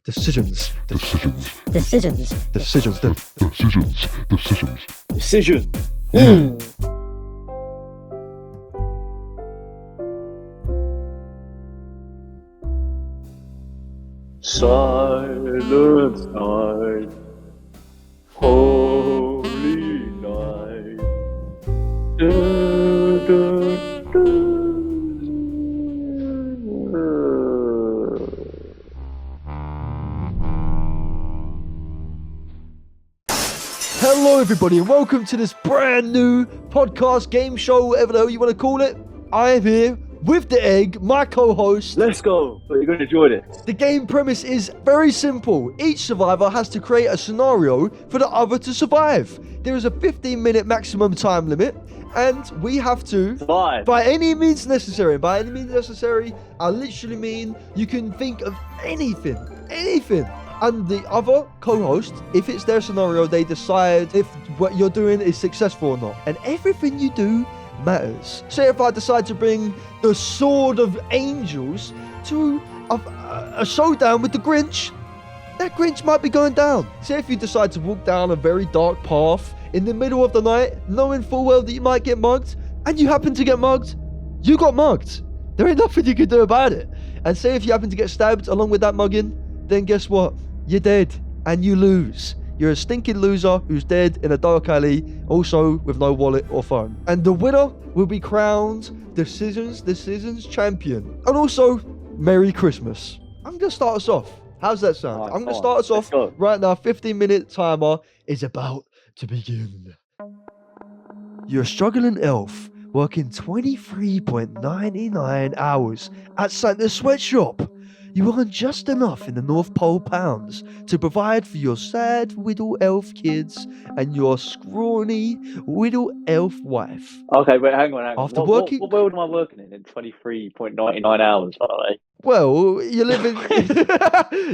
Decisions. Decisions. Decisions. Decisions. Decisions. Decisions. Decision. Silent night, holy night. Du, du, du. Hello, everybody, and welcome to this brand new podcast, game show, whatever the hell you want to call it. I am here with the egg, my co-host. Let's go. But you're going to enjoy this. The game premise is very simple. Each survivor has to create a scenario for the other to survive. There is a 15-minute maximum time limit, and we have to, Survive. by any means necessary. And by any means necessary, I literally mean you can think of anything. And the other co-host, if it's their scenario, they decide if what you're doing is successful or not. And everything you do matters. Say if I decide to bring the Sword of Angels to a showdown with the Grinch, that Grinch might be going down. Say if you decide to walk down a very dark path in the middle of the night, knowing full well that you might get mugged, and you happen to get mugged, you got mugged. There ain't nothing you can do about it. And say if you happen to get stabbed along with that mugging, then guess what? You're dead and you lose. You're a stinking loser who's dead in a dark alley, also with no wallet or phone. And the winner will be crowned Decisions champion. And also, Merry Christmas. I'm going to start us off. How's that sound? Alright, I'm going to come start on, us off let's go. right now. 15-minute timer is about to begin. You're a struggling elf working 23.99 hours at Santa's sweatshop. You earn just enough in the North Pole pounds to provide for your sad widow elf kids and your scrawny widow elf wife. Okay, wait, hang on. After What working- what world am I working in 23.99 hours, by the way? Well, you live in...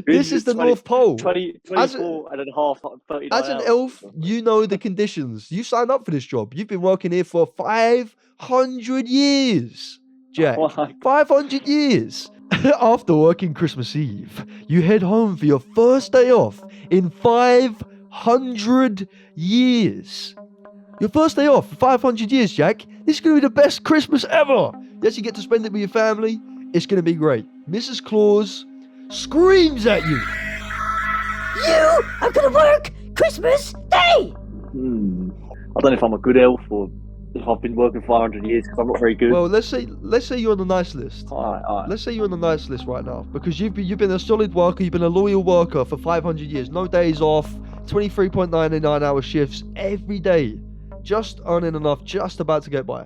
This is the 20 North Pole. 24 and a half, 39 As an hours. elf, you know the conditions. You signed up for this job. You've been working here for 500 years, Jack. Oh my 500 years. After working Christmas Eve, you head home for your first day off in 500 years. Your first day off for 500 years, Jack. This is going to be the best Christmas ever. Yes, you get to spend it with your family. It's going to be great. Mrs. Claus screams at you. You are gonna work Christmas Day! I don't know if I'm a good elf or if I've been working 500 years because I'm not very good. Well, let's say you're on the nice list. Alright. Let's say you're on the nice list right now because you've been a solid worker, you've been a loyal worker for 500 years, no days off, 23.99 hour shifts every day, just earning enough, just about to get by.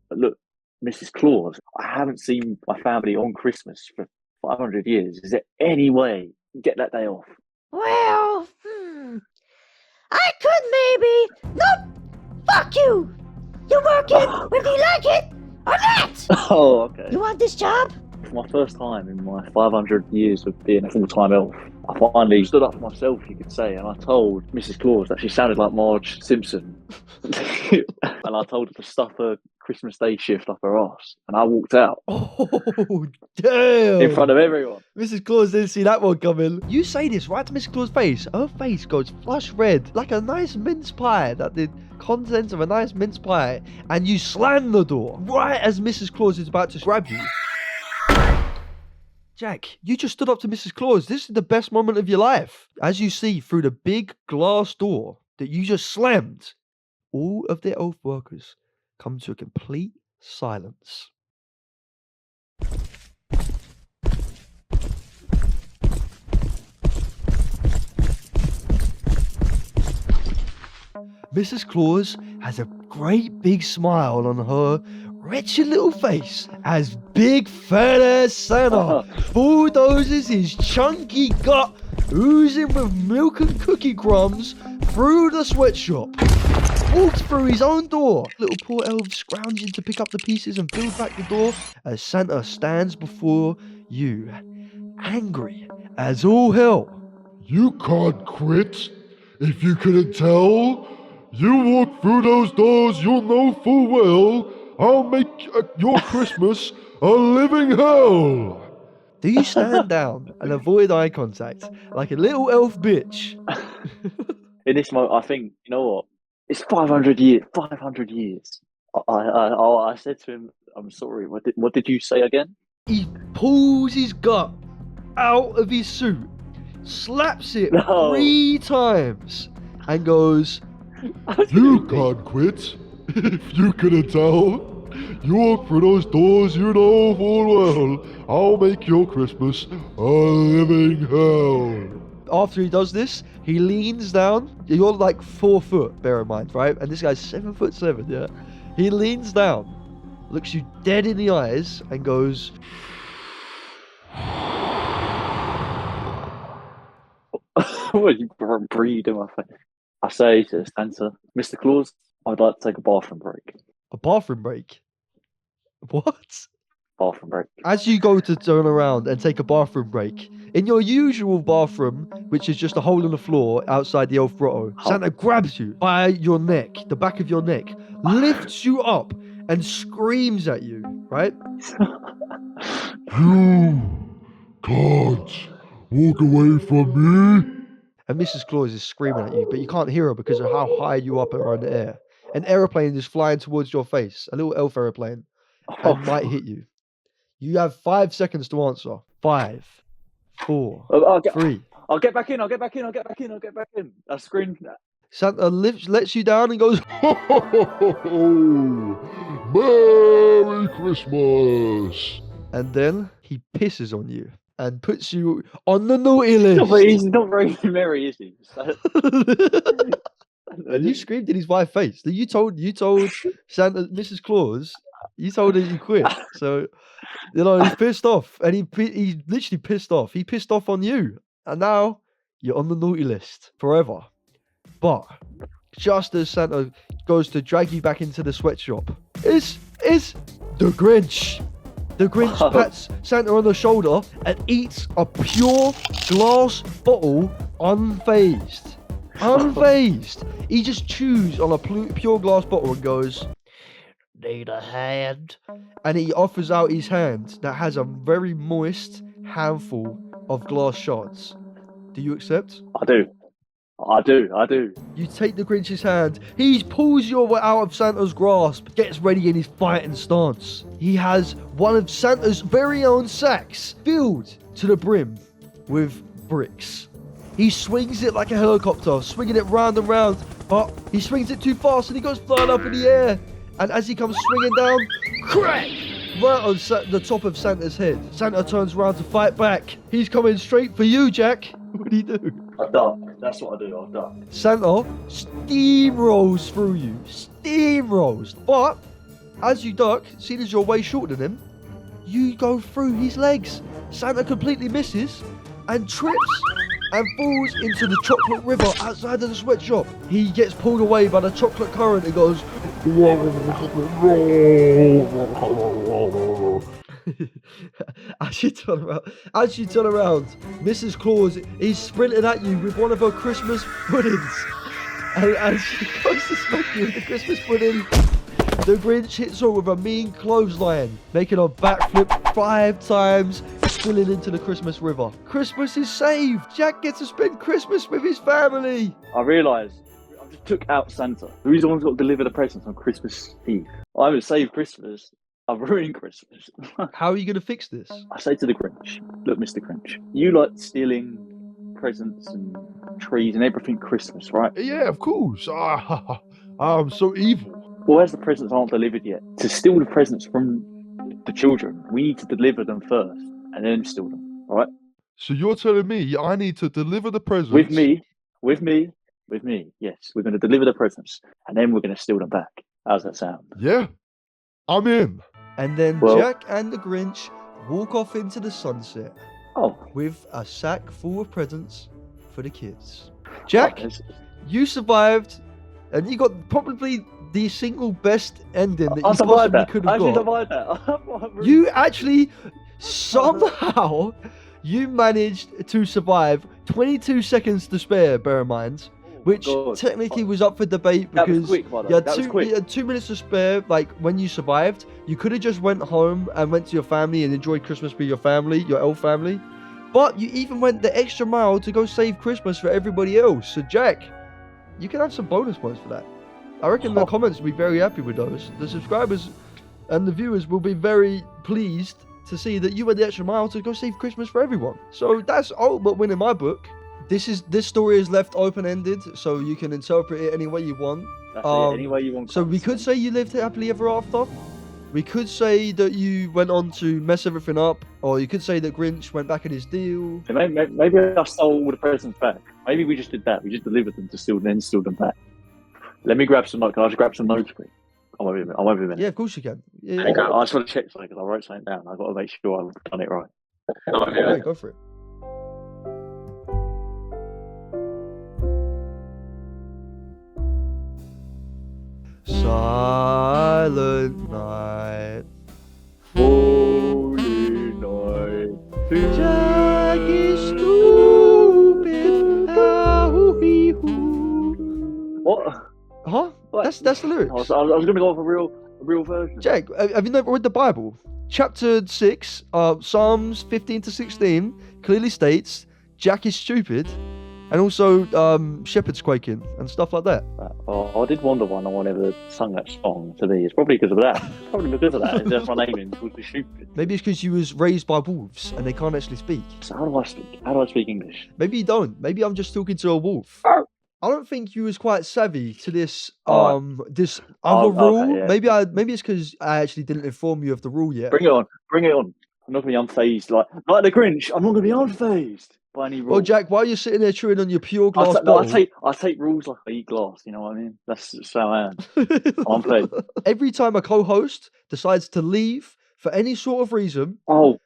But look, Mrs. Claus, I haven't seen my family on Christmas for 500 years. Is there any way you can get that day off? Well, I could maybe. Nope! Fuck you! You're working whether you like it or not! Oh, okay. You want this job? For my first time in my 500 years of being a full-time elf, I finally stood up for myself, you could say, and I told Mrs. Claus that she sounded like Marge Simpson. And I told her to stuff her Christmas Day shift up her arse, and I walked out Oh, damn! in front of everyone. Mrs. Claus didn't see that one coming. You say this right to Mrs. Claus' face. Her face goes flush red, like a nice mince pie, that the contents of a nice mince pie, and you slam the door right as Mrs. Claus is about to grab you. Jack, you just stood up to Mrs. Claus. This is the best moment of your life. As you see through the big glass door that you just slammed, all of the elf workers come to a complete silence. Mrs. Claus has a great big smile on her wretched little face as big fat ass Santa bulldozes his chunky gut oozing with milk and cookie crumbs through the sweatshop. Walks through his own door. Little poor elf scrounging to pick up the pieces and build back the door as Santa stands before you, angry as all hell. You can't quit. If you couldn't tell, you walk through those doors, you'll know full well I'll make your Christmas a living hell. Do you stand down and avoid eye contact like a little elf bitch? In this moment, I think, you know what? It's 500 years. 500 years. I said to him, I'm sorry, what did you say again? He pulls his gut out of his suit, slaps it No. 3 times, and goes, You can't quit. If you couldn't tell, you walk through those doors, you know full well I'll make your Christmas a living hell. after he does this, he leans down. You're like 4 foot, bear in mind, right? And this guy's 7'7", yeah? He leans down, looks you dead in the eyes, and goes, What, you breathe in my face? I say to Santa, Mr. Claus, I'd like to take a bathroom break. a bathroom break. What? Bathroom break. As you go to turn around and take a bathroom break, in your usual bathroom, which is just a hole in the floor outside the elf grotto, Santa grabs you by your neck, the back of your neck, lifts you up, and screams at you, right? You can't walk away from me. And Mrs. Claus is screaming at you, but you can't hear her because of how high you up are in the air. An aeroplane is flying towards your face, a little elf aeroplane, and might hit you. You have 5 seconds to answer. 5, 4, I'll 3. get back in. I screamed. Santa lets you down and goes, Merry Christmas. and then he pisses on you and puts you on the naughty list. No, but he's not very merry, is he? And you screamed in his wife's face. You told Santa, Mrs. Claus, you told her you quit. So, he's pissed off, and he literally pissed off. He pissed off on you, and now you're on the naughty list forever. But just as Santa goes to drag you back into the sweatshop, is the Grinch. The Grinch pats Santa on the shoulder and eats a pure glass bottle unfazed. Unfazed. He just chews on a pure glass bottle and goes, "Need a hand?" And he offers out his hand that has a very moist handful of glass shards. Do you accept? I do. You take the Grinch's hand. He pulls you out of Santa's grasp, gets ready in his fighting stance. He has one of Santa's very own sacks filled to the brim with bricks. He swings it like a helicopter, swinging it round and round, but he swings it too fast and he goes flying up in the air. And as he comes swinging down, crack! Right on the top of Santa's head. Santa turns around to fight back. He's coming straight for you, Jack. What do you do? I duck. That's what I do. I duck. Santa steamrolls through you. Steamrolls. But as you duck, seeing as you're way shorter than him, you go through his legs. Santa completely misses and trips and falls into the chocolate river outside of the sweatshop. He gets pulled away by the chocolate current and goes, as you turn around, Mrs. Claus is sprinting at you with one of her Christmas puddings. And as she goes to smack you with the Christmas pudding, the Grinch hits her with a mean clothesline, making her backflip 5 times, spilling into the Christmas river. Christmas is saved. Jack gets to spend Christmas with his family. I realised I just took out Santa. Who's the one who's got to deliver the presents on Christmas Eve? I haven't saved Christmas. I've ruined Christmas. How are you going to fix this? I say to the Grinch, look, Mr. Grinch, you like stealing presents and trees and everything Christmas, right? Yeah, of course. I'm so evil. Well, as the presents aren't delivered yet, to steal the presents from the children, we need to deliver them first and then steal them, all right? So you're telling me I need to deliver the presents? With me, yes. We're going to deliver the presents and then we're going to steal them back. How's that sound? Yeah, I'm in. And then Well- Jack and the Grinch walk off into the sunset Oh, with a sack full of presents for the kids. Jack, it's- you survived, and you got probably the single best ending that I you survived possibly that. could I have actually got. survived that. You actually somehow you managed to survive 22 seconds to spare, bear in mind, which God. technically was up for debate That was because quick, by the you way. had, That was quick. you had 2 minutes to spare. Like when you survived, you could have just went home and went to your family and enjoyed Christmas with your family, your elf family. But you even went the extra mile to go save Christmas for everybody else. So Jack, you can have some bonus points for that. I reckon the comments will be very happy with those. The subscribers and the viewers will be very pleased to see that you went the extra mile to go save Christmas for everyone. So that's ultimate win in my book. This story is left open-ended, so you can interpret it any way you want. That's it. Any way you want. So we could say you lived happily ever after. We could say that you went on to mess everything up, or you could say that Grinch went back in his deal. Maybe I stole all the presents back. Maybe we just did that. We just delivered them to steal them back. Let me grab some notes. Can I just grab some notes, please? I won't be a minute. Yeah, of course you can. Yeah, I just want to check something because I wrote something down. I've got to make sure I've done it right. yeah, go for it. Silent night. Holy night. Jack is stupid. Hoo-hee-hoo. What? Huh? What? That's the lyrics. I was going to go for a real version. Jack, have you never read the Bible? Chapter 6, Psalms 15 to 16 clearly states Jack is stupid, and also shepherds quaking and stuff like that. I did wonder why no one ever sung that song to me. It's probably because of that. It's probably because of that. That's my name in called stupid. Maybe it's because you was raised by wolves and they can't actually speak. So how do I speak? How do I speak English? Maybe you don't. Maybe I'm just talking to a wolf. Oh. I don't think you was quite savvy to this this Oh, other rule. okay, yeah. Maybe it's because I actually didn't inform you of the rule yet. Bring it on. I'm not going to be unfazed. Like the Grinch, I'm not going to be unfazed by any rules. Well, Jack, while you're sitting there chewing on your pure I glass bottle, take rules like I eat glass. You know what I mean? That's just how I am. I'm playing. every time a co-host decides to leave for any sort of reason, The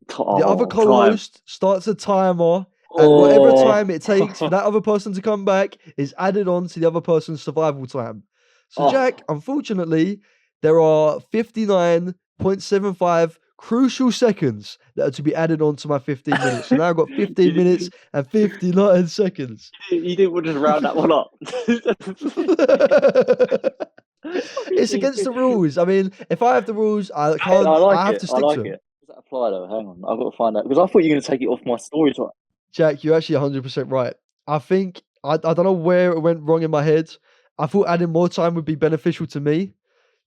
the other co-host starts a timer, and whatever time it takes for that other person to come back is added on to the other person's survival time. So, Jack, unfortunately, there are 59.75 crucial seconds that are to be added on to my 15 minutes. So now I've got 15 minutes and 59 seconds. You didn't want to just round that one up. It's against the rules. I mean, if I have the rules, I can't. I have to stick to them. Does that apply though? Hang on, I've got to find out because I thought you were going to take it off my story time. Jack, you're actually 100% right. I think I don't know where it went wrong in my head. I thought adding more time would be beneficial to me,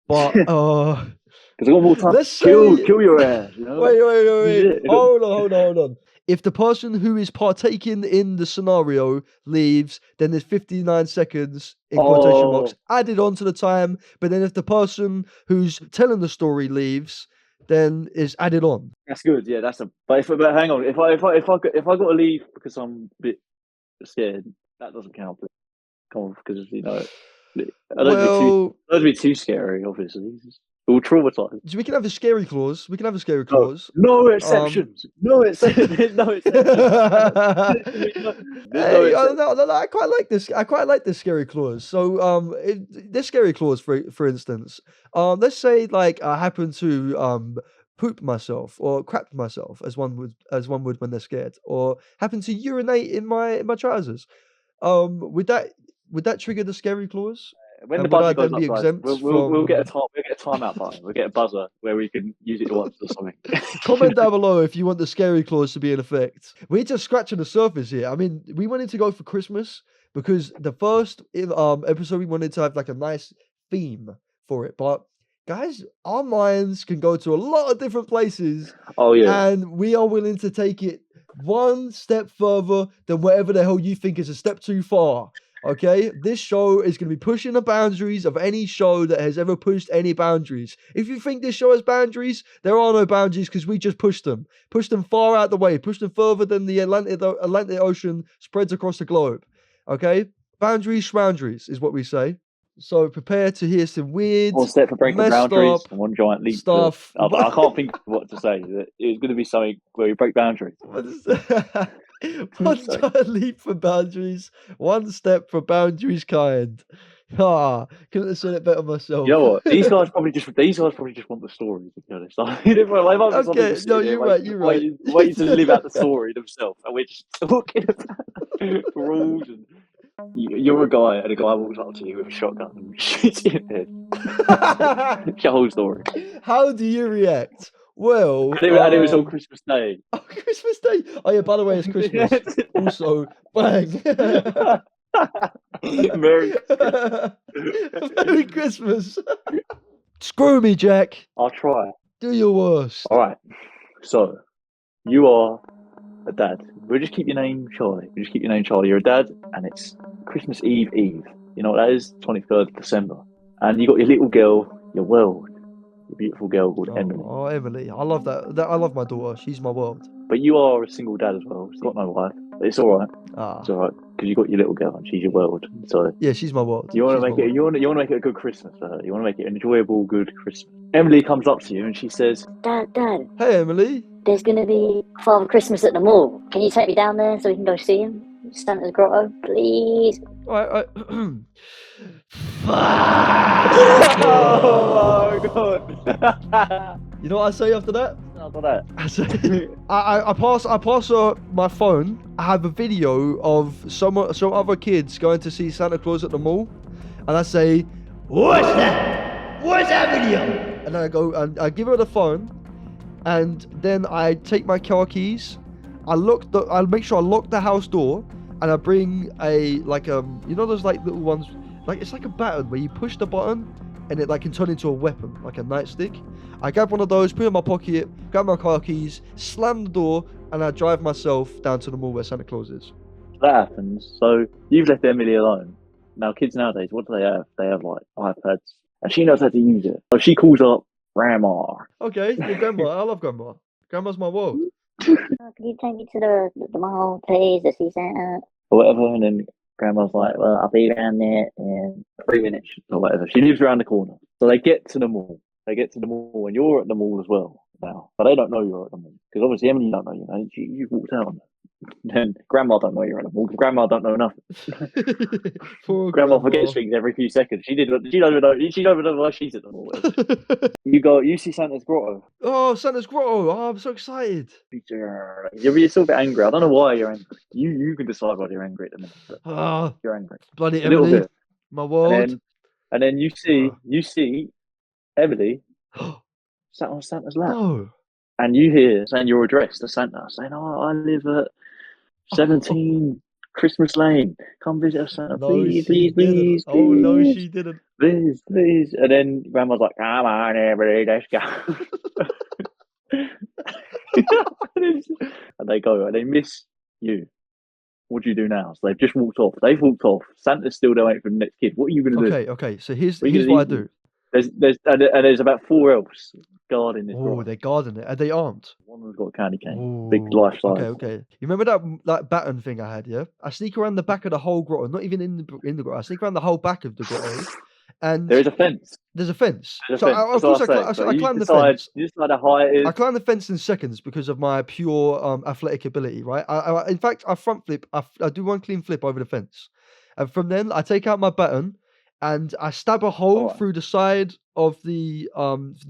but because I got more time. Let's Kill say- your ass. You know? wait. Yeah. Hold on. If the person who is partaking in the scenario leaves, then there's 59 seconds in quotation marks added onto the time. But then if the person who's telling the story leaves, then is added on. That's good. Yeah, that's a. But hang on, if I got to leave because I'm a bit scared, that doesn't count. But come on, because I don't be too scary. Obviously, we'll traumatize. So we can have a scary clause. No exceptions. No exceptions. No exceptions. Hey, I quite like this. I quite like this scary clause. So, this scary clause, for instance, let's say like I happen to poop myself or crap myself, as one would when they're scared, or happen to urinate in my trousers. Would that trigger the scary clause? When And the would I buzzer then goes be up, guys, exempt we'll get a from- timeout button. We'll get a buzzer where we can use it once or something. Comment down below if you want the scary clause to be in effect. We're just scratching the surface here. I mean, we wanted to go for Christmas because the first episode we wanted to have like a nice theme for it, but guys, our minds can go to a lot of different places, Oh yeah. and we are willing to take it one step further than whatever the hell you think is a step too far. Okay, this show is going to be pushing the boundaries of any show that has ever pushed any boundaries. If you think this show has boundaries, there are no boundaries because we just pushed them far out the way, pushed them further than the Atlantic Ocean spreads across the globe. Okay, boundaries, schmoundaries is what we say. So prepare to hear some weird, One step for breaking messed boundaries up and one giant leap. stuff. I can't think of what to say. It was going to be something where you break boundaries. One giant leap for boundaries, one step for boundaries kind. Couldn't have said it better myself. You know what? These guys probably just want the story. To be honest, Okay, no, you're right. Waiting to live out the story themselves, and we're just talking about rules and You're a guy, and a guy walks up to you with a shotgun and shoots you in the head. It's the whole story. How do you react? Well, And it was on Christmas Day. oh, Christmas Day. Oh yeah, by the way, it's Christmas. Also, bang. Merry Merry Christmas. Screw me, Jack. I'll try. Do your worst. All right. So, you are a dad. We'll just keep your name Charlie. You're a dad, and it's Christmas Eve. You know what that is? 23rd of December. And you got your little girl, your world, your beautiful girl called Emily. Oh, Emily. I love that. I love my daughter. She's my world. But you are a single dad as well. She's got no wife. But it's all right. It's all right because you got your little girl and she's your world. So yeah, she's my world. you want to make it. You want to make it a good Christmas for her. You want to make it an enjoyable, good Christmas. Emily comes up to you and she says, Dad, Hey, Emily. there's going to be Father Christmas at the mall. Can you take me down there so we can go see him? Santa's grotto, please. All right. "Oh my god!" You know what I say after that? After that, I say, I pass her my phone. I have a video of some other kids going to see Santa Claus at the mall, and I say, "What's that? What's that video?" And then I go and I give her the phone, and then I take my car keys. I make sure I lock the house door, and I bring you know those like little ones, like it's like a baton where you push the button, and it like can turn into a weapon, like a nightstick. I grab one of those, put it in my pocket, grab my car keys, slam the door, and I drive myself down to the mall where Santa Claus is. that happens. So you've left Emily alone. Now, kids nowadays, what do they have? They have like iPads, and she knows how to use it. So she calls up Grandma. Okay, your grandma. I love grandma. Grandma's my world. Can you take me to the mall, please, to see Santa? Or whatever, and then Grandma's like, well, I'll be around there in 3 minutes or whatever. She lives around the corner. So they get to the mall. And you're at the mall as well now. But they don't know you're at the mall. Because obviously Emily don't know you know. You've walked out on it. Then Grandma don't know you're at the mall because Grandma don't know nothing. Poor Grandma forgets things every few seconds. She don't even know why she's at the mall. You see Santa's grotto. Oh, Santa's grotto. Oh, I'm so excited. You're still a bit angry. I don't know why you're angry. You can decide why you're angry at the minute. But Ah, you're angry. bloody A little Emily. bit. My world. And then you see Emily sat on Santa's lap. No. And you hear saying your address to Santa, saying, "Oh, I live at 17 Christmas Lane. Come visit us, Santa, No, please, she please, didn't. please, Oh, no, please, she didn't. please." And then Grandma's like, "Come on, everybody, let's go." And they go, and they miss you. What do you do now? So they've just walked off. They've walked off. Santa's still there waiting for the next kid. What are you going to do? Okay. So here's What are you what I gonna do. There's about 4 elves guarding this. Oh, they're guarding it. And they aren't. One of them's got a candy cane. Ooh, Big life size. Okay. You remember that baton thing I had, yeah? I sneak around the back of the whole grotto, not even in the grotto. I sneak around the whole back of the grotto, and There is a fence. there's a fence. There's a So fence. of That's course what I say. So I you climb the decide- fence. You decide how high it is. I climb the fence in seconds because of my pure athletic ability, right? In fact, I front flip. I do one clean flip over the fence, and from then I take out my baton and I stab a hole Alright. through the side of the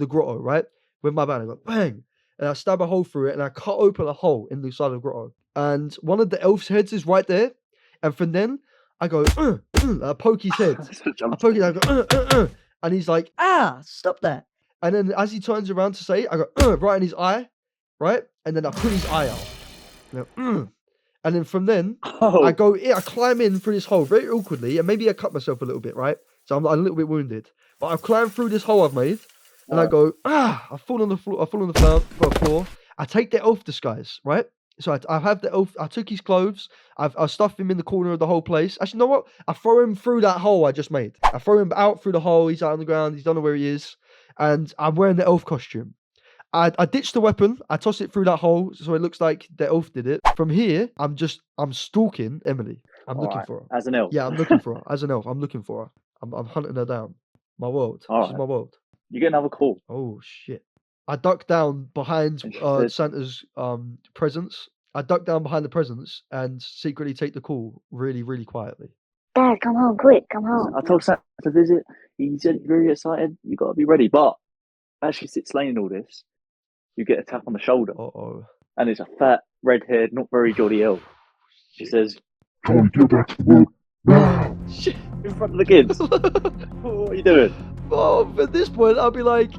grotto, right? With my baton, I go bang, and I stab a hole through it, and I cut open a hole in the side of the grotto, and one of the elf's heads is right there, and from then I go, I poke his head. I poke it, I go, and he's like, stop that. And then as he turns around to say it, I go, right in his eye, right? And then I put his eye out. You know, and then from then, I climb in through this hole very awkwardly, and maybe I cut myself a little bit, right? So I'm a little bit wounded. But I climb through this hole I've made, and I go, I fall on the floor. I take the elf disguise, right? So I have the elf. I took his clothes. I stuffed him in the corner of the whole place. Actually, you know what? I throw him through that hole I just made. I throw him out through the hole. He's out on the ground. He don't know where he is. And I'm wearing the elf costume. I ditch the weapon. I toss it through that hole so it looks like the elf did it. From here, I'm stalking Emily. I'm looking for her. As an elf. Yeah, I'm looking for her. As an elf, I'm looking for her. I'm hunting her down. My world. All This is right. my world. You get another call. Oh shit! I duck down behind And she said- Santa's presents. I duck down behind the presents and secretly take the call, really, really quietly. Dad, come home, quick, come home. I told Santa to visit. He said very excited. You got to be ready. But as she sits laying all this, you get a tap on the shoulder, Uh-oh. and it's a fat, red-haired, not very jolly elf. She says, Charlie, get back to work. Oh, shit. in front of the kids. What are you doing? Oh, at this point, I'll be like,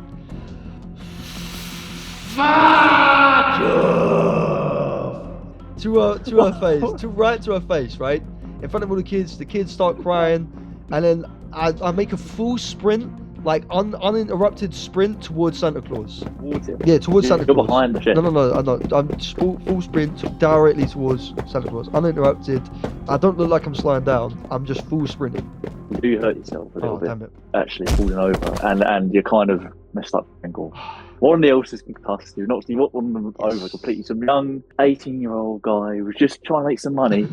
fuck you! To her face, right to her face, right? In front of all the kids start crying, and then I make a full sprint, like uninterrupted sprint towards Santa Claus. Towards him. Yeah, towards Santa You're Claus. behind the shit. No, I'm just full sprint directly towards Santa Claus, uninterrupted. I don't look like I'm slowing down. I'm just full sprinting. You do hurt yourself a little Oh, bit, damn it. actually falling over, and you're kind of messed up your ankle. One of the else is concussed. You've knocked one of them over completely. Some young 18-year-old guy who was just trying to make some money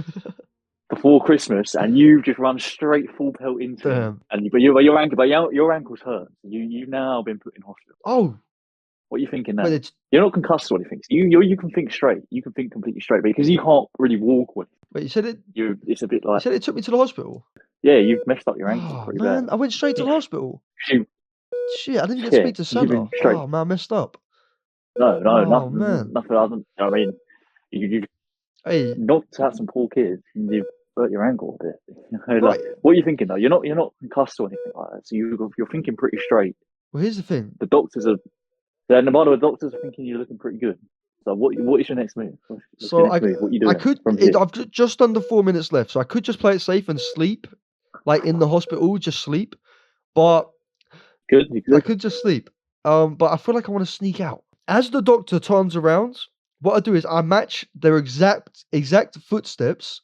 before Christmas, and you've just run straight full pelt into him. Damn. But your ankle's hurt. You've now been put in hospital. Oh, What are you thinking now? but it's You're not concussed or anything. You can think straight. You can think completely straight, because you can't really walk with. wait. You said it. It's a bit You like, said it took me to the hospital. yeah, you've messed up your ankle Oh pretty man, bad. I went straight to the hospital. You- Shit, I didn't get to Yeah, speak to you've been Santa. straight. Oh man, I messed up. No, Oh, nothing. man. Nothing other. I mean, you Hey, knocked out some poor kids, and you hurt your ankle a bit. Like, right. what are you thinking though? You're not concussed or anything like that. So you're thinking pretty straight. Well, here's the thing. The doctors are. Then by the way, the doctors are thinking you're looking pretty good. So what is your next move? What's So your next move? What are you doing? I could. from here? I've just under 4 minutes left, so I could just play it safe and sleep, like in the hospital, just sleep. But Good. You I good? could just sleep. But I feel like I want to sneak out. As the doctor turns around, what I do is I match their exact footsteps.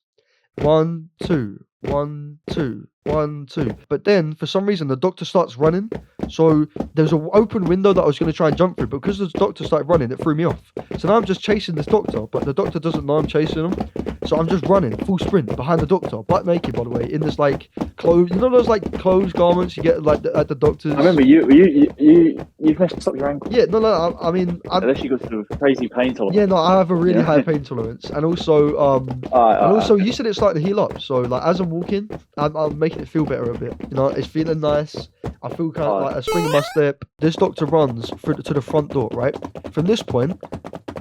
1, 2, 1, 2, 1, 2. But then, for some reason, the doctor starts running. So there's an open window that I was going to try and jump through, but because the doctor started running, it threw me off. So now I'm just chasing this doctor, but the doctor doesn't know I'm chasing him. So I'm just running full sprint behind the doctor, butt naked, by the way, in this like clothes. You know those like clothes garments you get like at the doctor's. I remember you've messed up your ankle. Yeah, no. I mean, Unless you got to do a crazy pain tolerance. yeah, no. I have a really Yeah. high pain tolerance, and also you said it started to heal up. So like as I'm walking, I'm making it feel better a bit. You know, it's feeling nice. I feel kind of Alright. like a spring in my step. This doctor runs to the front door, right? From this point,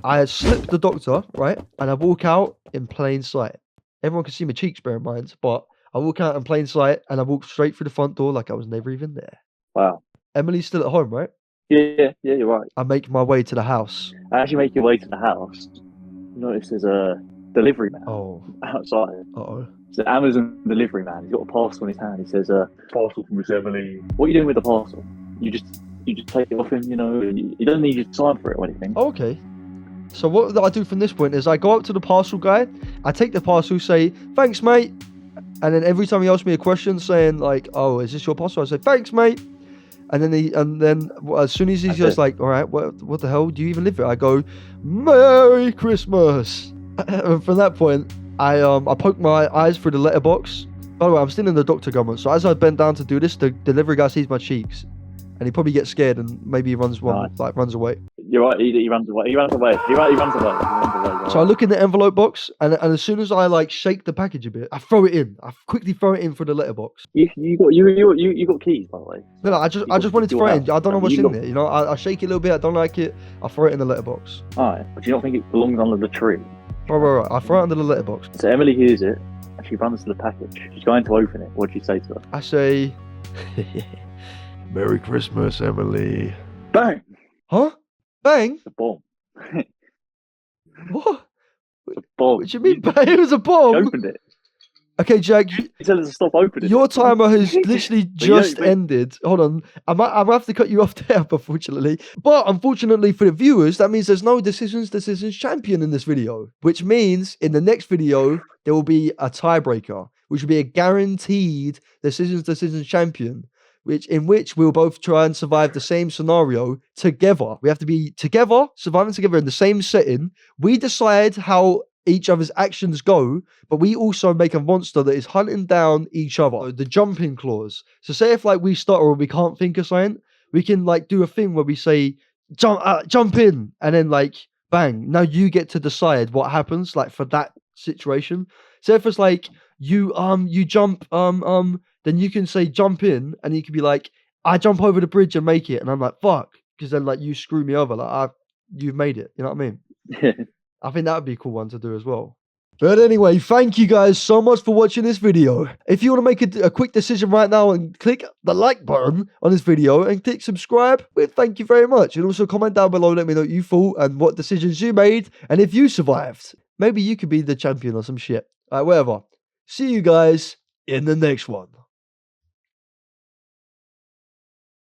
I slip the doctor, right, and I walk out in plain sight. Everyone can see my cheeks, bear in mind, but I walk out in plain sight and I walk straight through the front door like I was never even there. Wow. Emily's still at home, right? Yeah, you're right. I make my way to the house. As you make your way to the house, you notice there's a delivery man Oh, outside. uh-oh. It's an Amazon delivery man. He's got a parcel in his hand. He says, "Parcel from Miss Emily." What are you doing with the parcel? You just take it off him. You know, he doesn't need you to sign for it or anything. Oh, okay. So what I do from this point is I go up to the parcel guy, I take the parcel, say, "Thanks, mate." And then every time he asks me a question saying like, "Oh, is this your parcel?" I say, "Thanks, mate." And then as soon as he's That's just it. like, "All right, what the hell? Do you even live here?" I go, "Merry Christmas." And from that point, I poke my eyes through the letterbox. By the way, I'm still in the doctor garment, so as I bend down to do this, the delivery guy sees my cheeks, and he probably gets scared and maybe he runs away. You're right. He runs away. He runs away. He runs away. So I look in the envelope box, and as soon as I like shake the package a bit, I throw it in. I quickly throw it in for the letterbox. You got keys, by the way. No, I just wanted to your throw it in. house. I don't know Have what's you in got- there. You know, I shake it a little bit. I don't like it. I throw it in the letterbox. Alright, but do you not think it belongs under the tree? Right. I throw it under the letterbox. So Emily hears it, and she runs to the package. She's going to open it. What do you say to her? I say, "Merry Christmas, Emily." Bang! Huh? Bang? It's a bomb. What? It's a bomb. What do you mean bang? It was a She bomb. opened it. Okay, Jack. You tell her to stop opening Your it. timer has literally But you don't- just but- ended. Hold on. I might have to cut you off there, unfortunately. But unfortunately for the viewers, that means there's no decisions champion in this video. Which means in the next video, there will be a tiebreaker, which will be a guaranteed decisions champion. In which we'll both try and survive the same scenario together. We have to be together, surviving together in the same setting. We decide how each other's actions go, but we also make a monster that is hunting down each other. The jumping clause. So say if like we stutter or we can't think of something, we can like do a thing where we say jump in, and then like bang. Now you get to decide what happens like for that situation. So if it's like you jump then you can say jump in, and you can be like, I jump over the bridge and make it, and I'm like fuck, because then like you screw me over, like you've made it. You know what I mean? I think that would be a cool one to do as well. But anyway, thank you guys so much for watching this video. If you want to make a quick decision right now and click the like button on this video and click subscribe, well, thank you very much. And also comment down below, let me know what you thought and what decisions you made. And if you survived, maybe you could be the champion or some shit. Alright, whatever. See you guys in the next one.